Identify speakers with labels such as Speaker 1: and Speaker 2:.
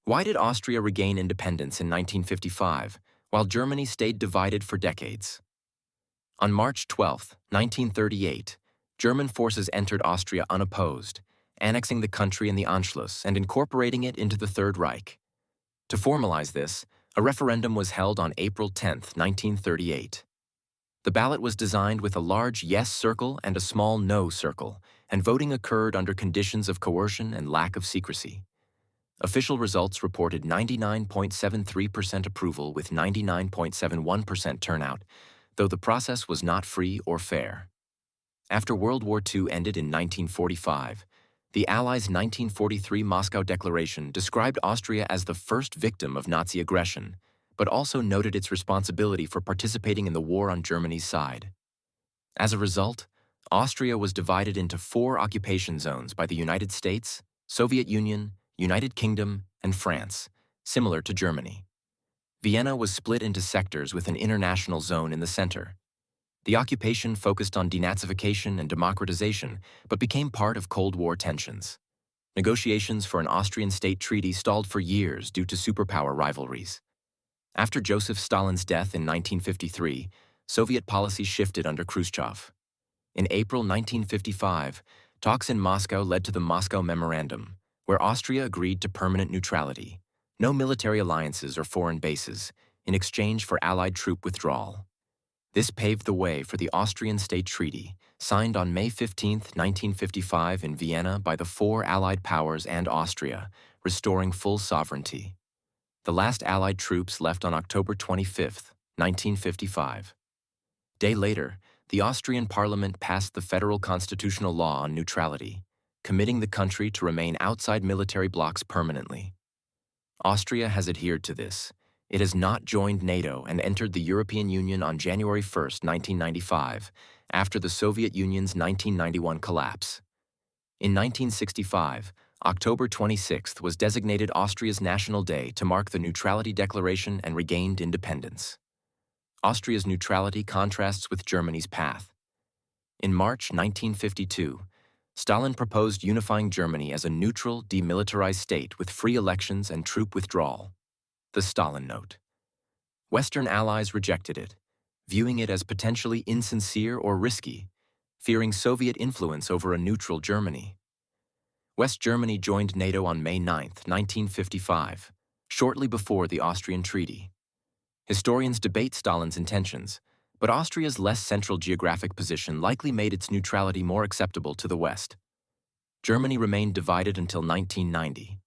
Speaker 1: Why did Austria regain independence in 1955, while Germany stayed divided for decades? On March 12, 1938, German forces entered Austria unopposed, annexing the country in the Anschluss and incorporating it into the Third Reich. To formalize this, a referendum was held on April 10, 1938. The ballot was designed with a large yes circle and a small no circle, and voting occurred under conditions of coercion and lack of secrecy. Official results reported 99.73% approval with 99.71% turnout, though the process was not free or fair. After World War II ended in 1945, the Allies' 1943 Moscow Declaration described Austria as the first victim of Nazi aggression, but also noted its responsibility for participating in the war on Germany's side. As a result, Austria was divided into 4 occupation zones by the United States, Soviet Union, United Kingdom, and France, similar to Germany. Vienna was split into sectors with an international zone in the center. The occupation focused on denazification and democratization, but became part of Cold War tensions. Negotiations for an Austrian state treaty stalled for years due to superpower rivalries. After Joseph Stalin's death in 1953, Soviet policy shifted under Khrushchev. In April 1955, talks in Moscow led to the Moscow Memorandum, where Austria agreed to permanent neutrality, no military alliances or foreign bases, in exchange for Allied troop withdrawal. This paved the way for the Austrian State Treaty, signed on May 15, 1955 in Vienna by the 4 Allied powers and Austria, restoring full sovereignty. The last Allied troops left on October 25, 1955. A day later, the Austrian parliament passed the federal constitutional law on neutrality, committing the country to remain outside military blocs permanently. Austria has adhered to this. It has not joined NATO and entered the European Union on January 1, 1995, after the Soviet Union's 1991 collapse. In 1965, October 26 was designated Austria's National Day to mark the Neutrality Declaration and regained independence. Austria's neutrality contrasts with Germany's path. In March 1952, Stalin proposed unifying Germany as a neutral, demilitarized state with free elections and troop withdrawal. The Stalin Note. Western allies rejected it, viewing it as potentially insincere or risky, fearing Soviet influence over a neutral Germany. West Germany joined NATO on May 9, 1955, shortly before the Austrian Treaty. Historians debate Stalin's intentions, but Austria's less central geographic position likely made its neutrality more acceptable to the West. Germany remained divided until 1990.